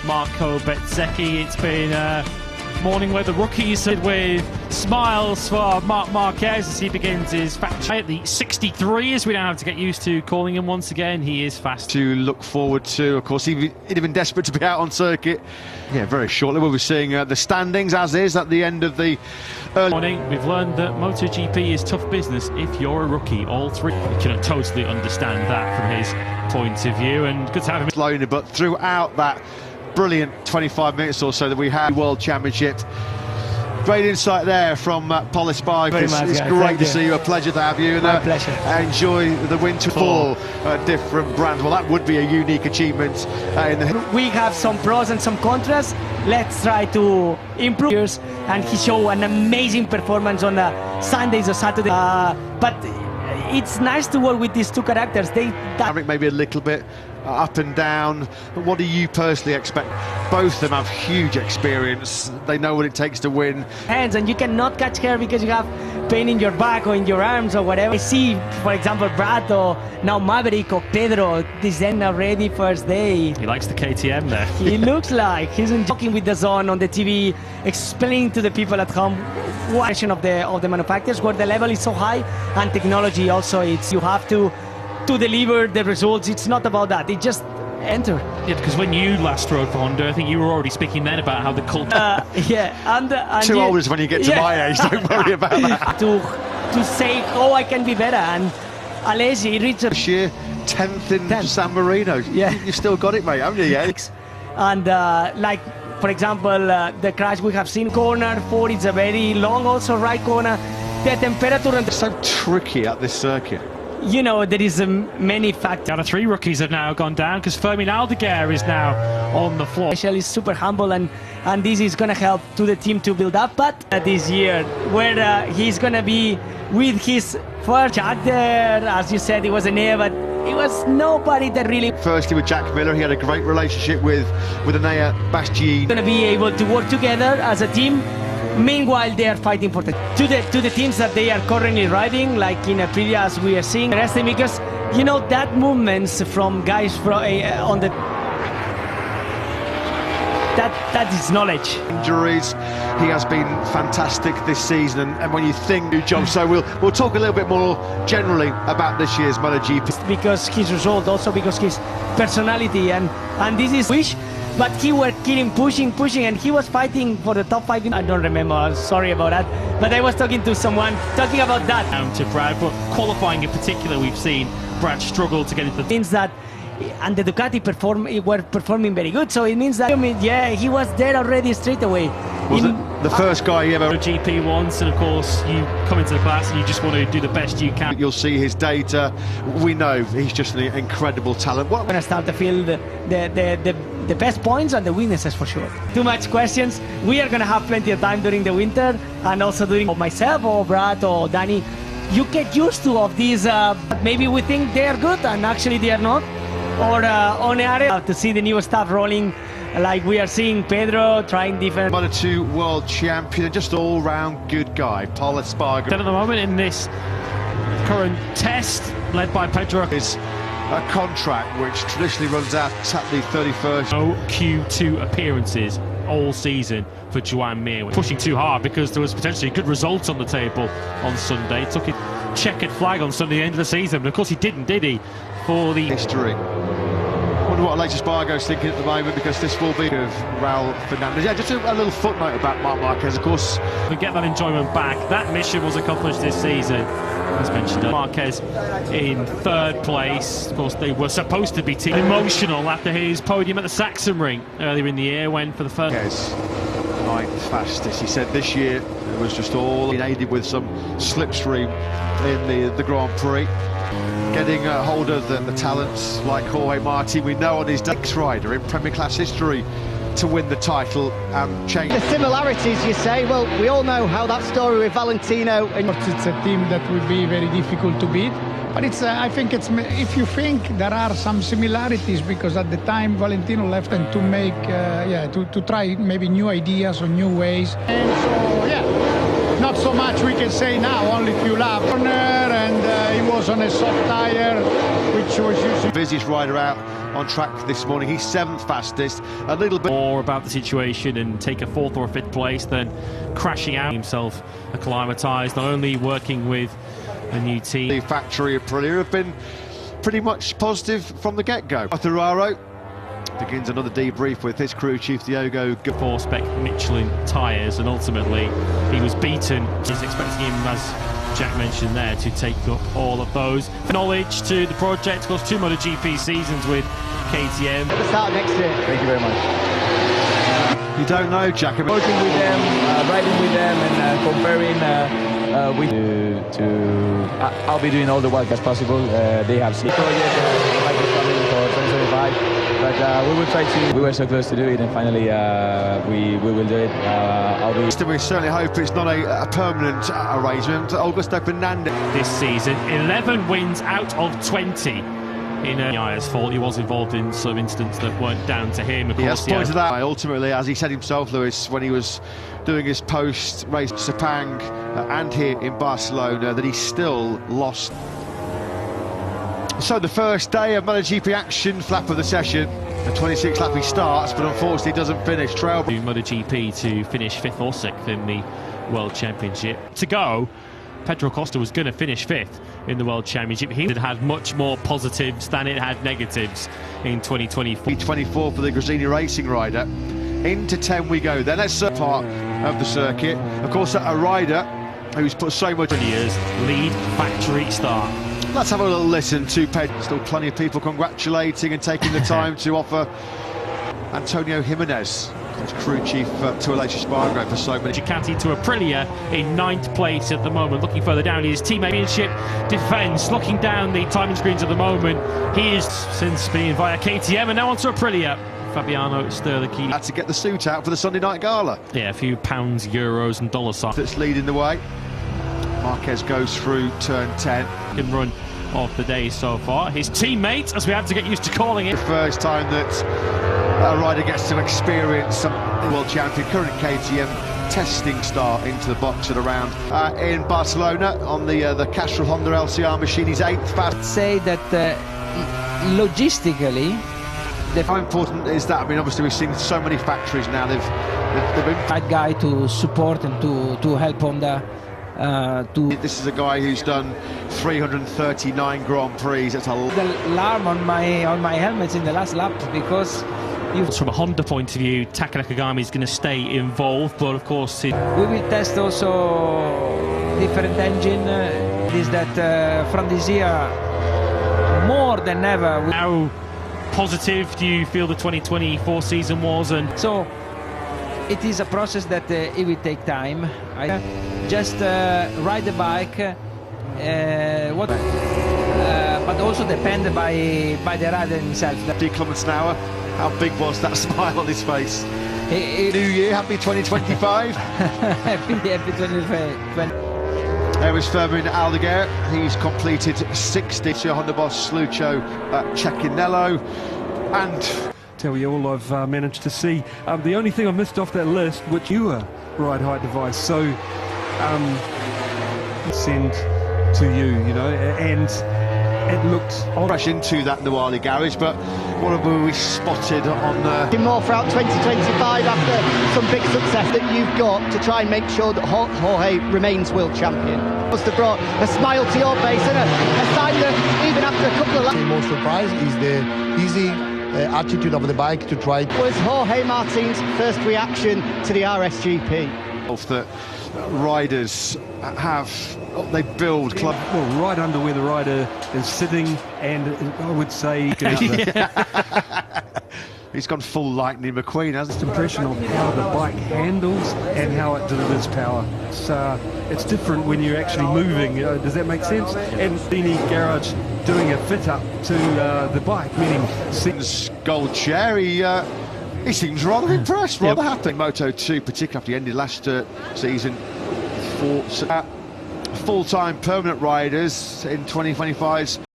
Marco Bezzecchi. It's been a morning where the rookies sit with smiles for Marc Marquez as he begins his factory at the 63, as we now have to get used to calling him once again. He is fast to look forward to. Of course, he'd have been desperate to be out on circuit. Yeah, very shortly we'll be seeing the standings as is at the end of the early morning. We've learned that MotoGP is tough business if you're a rookie. All three. We can totally understand that from his point of view, and good to have him. Slowly, but throughout that brilliant 25 minutes or so that we had World Championship. Great insight there from Paul Espargaro. It's great to see you. A pleasure to have you. And, my pleasure. Enjoy the winter fall different brands. Well, that would be a unique achievement. We have some pros and some contras. Let's try to improve. And he showed an amazing performance on Sundays or Saturday. But it's nice to work with these two characters. Maybe a little bit up and down, but what do you personally expect? Both of them have huge experience. They know what it takes to win. Hands, and you cannot catch her because you have pain in your back or in your arms or whatever. I see, for example, Brad or now Maverick or Pedro, this end already first day. He likes the KTM there. He looks like he's talking with the zone on the TV, explaining to the people at home what of the manufacturers where the level is so high, and technology also. It's you have to deliver the results. It's not about that. It just enter. Yeah, because when you last rode for Honda, I think you were already speaking then about how the culture. And too old is when you get to my age. Don't worry about that. to say, oh, I can be better. And Alesi reached this year 10th in San Marino. Yeah, you've still got it, mate, haven't you? Yeah. And like, for example, the crash we have seen, corner 4 is a very long, also right corner. The temperature and so tricky at this circuit. You know, there is many factors. Out of 3 rookies have now gone down because Fermin Aldeguer is now on the floor. Michel is super humble, and this is going to help to the team to build up. But this year, where he's going to be with his first Jack there, as you said, it was an air, but it was nobody that really. Firstly, with Jack Miller, he had a great relationship with Anea Bastianini. Going to be able to work together as a team. Meanwhile, they are fighting for to the teams that they are currently riding, like in Aprilia, as we are seeing. Because you know that movements from guys on the that is knowledge. Injuries, he has been fantastic this season, and when you think new job, so we'll talk a little bit more generally about this year's MotoGP. Because his result, also because his personality, and this is wish. But he was killing, pushing, and he was fighting for the top 5. I don't remember, sorry about that. But I was talking to someone, talking about that. Down to Brad, but qualifying in particular, we've seen Brad struggle to get into the... means that, and the Ducati were performing very good, so it means that, yeah, he was there already straight away. Was the first guy you ever... GP once, and of course, you come into the class and you just want to do the best you can. You'll see his data. We know he's just an incredible talent. We're going to start to feel the best points and the weaknesses for sure. Too much questions. We are going to have plenty of time during the winter, and also during myself or Brad or Danny. You get used to of these. Maybe we think they are good and actually they are not. Or on the area to see the new stuff rolling, like we are seeing Pedro trying different. Moto2 world champion, just all-round good guy, Paul Espargaro. At the moment in this current test, led by Pedro, is a contract which traditionally runs out at the 31st. No Q2 appearances all season for Joan Mir. Pushing too hard because there was potentially good results on the table on Sunday. Took a checkered flag on Sunday, end of the season, but of course he didn't, did he? For the history. Wonder what Alex Espargaro's thinking at the moment, because this will be of Raul Fernandez. Yeah, just a little footnote about Marc Marquez, of course. We get that enjoyment back. That mission was accomplished this season. As mentioned, Marquez in 3rd place. Of course, they were supposed to be emotional after his podium at the Sachsenring earlier in the year, when for the first... Marquez, 9th fastest. He said this year it was just all aided with some slipstream in the Grand Prix. Getting a hold of the talents like Jorge Martin, we know on his next rider in Premier Class history to win the title and change. The similarities, you say, well, we all know how that story with Valentino. And it's a team that will be very difficult to beat, but it's I think it's, if you think there are some similarities, because at the time Valentino left and to make to try maybe new ideas or new ways, and so yeah. Not so much we can say now, only few laps. And he was on a soft tire, which was using... Busiest rider out on track this morning. He's 7th fastest. A little bit more about the situation and take a 4th or a 5th place than crashing out himself acclimatised, not only working with a new team. The factory of Aprilia have been pretty much positive from the get-go. Ferraro begins another debrief with his crew chief Diogo. 4-spec Michelin tyres, and ultimately he was beaten. He's expecting him, as Jack mentioned there, to take up all of those. Knowledge to the project, of course, 2 MotoGP seasons with KTM. At the start of next year. Thank you very much. You don't know, Jack. Working with them, riding with them, and comparing I'll be doing all the work as possible. They have seen project for 2025. But we will try to. We were so close to do it, and finally we will do it. We certainly hope it's not a permanent arrangement. Augusto Fernandez this season, 11 wins out of 20. In Aya's fault, he was involved in some incidents that weren't down to him. Of course, he has pointed out ultimately, as he said himself, Lewis, when he was doing his post-race Sepang and here in Barcelona, that he still lost. So the first day of MotoGP action, flap of the session. The 26th lap he starts, but unfortunately doesn't finish. Trail MotoGP to finish 5th or 6th in the World Championship. To go, Pedro Costa was going to finish 5th in the World Championship. He had much more positives than it had negatives in 2024. 24 for the Gresini racing rider. Into 10 we go. Then that's part of the circuit. Of course, a rider who's put so much years lead factory start. Let's have a little listen to Pedro. Still plenty of people congratulating and taking the time to offer Antonio Jimenez, his crew chief, to Aleix Espargaro for so many. Ducati to Aprilia in 9th place at the moment. Looking further down, his team championship defence. Looking down the timing screens at the moment, he is since been via KTM and now onto Aprilia. Fabiano Sterlicchi had to get the suit out for the Sunday night gala. Yeah, a few pounds, euros and dollar signs. That's leading the way. Marquez goes through turn 10. Can run of the day so far. His teammate, as we had to get used to calling it. The first time that a rider gets to experience some world champion, current KTM testing start into the box at around in Barcelona on the Castrol Honda LCR machine. He's 8th fast. Say that logistically, how important is that? I mean, obviously we've seen so many factories now. They've been that guy to support and to help on the. This is a guy who's done 339 Grand Prix. That's a the alarm on my helmets in the last lap because from a Honda point of view, Taka Nakagami is going to stay involved, but of course we will test also different engine. Is that from this year more than ever? How positive do you feel the 2024 season was? And so it is a process that it will take time. I just ride the bike, but also depend by the rider himself. 50 kilometers an hour. How big was that smile on his face? New year, happy 2025. happy 2025. There is Fermin Aldeguer. He's completed 60. Honda boss Lucio Cecchinello and. Tell you all I've managed to see. The only thing I missed off that list, which you were ride height device, so send to you, and it looked fresh into that Nuali garage, but what have we spotted on the more throughout 2025 after some big success that you've got to try and make sure that Jorge remains world champion? Must have brought a smile to your face and a sign that even after a couple of laps. The most surprise is the easy attitude of the bike to try. Was Jorge Martin's first reaction to the RSGP? That riders they build club. Well, right under where the rider is sitting, and I would say he's gone full Lightning McQueen, hasn't he? Impression of how the bike handles and how it delivers power. It's different when you're actually moving. Does that make sense? And Bini Garage doing a fit up to the bike, meaning gold chair. He seems rather impressed, rather happy. Moto2, particularly after he ended last season, for full-time permanent riders in 2025's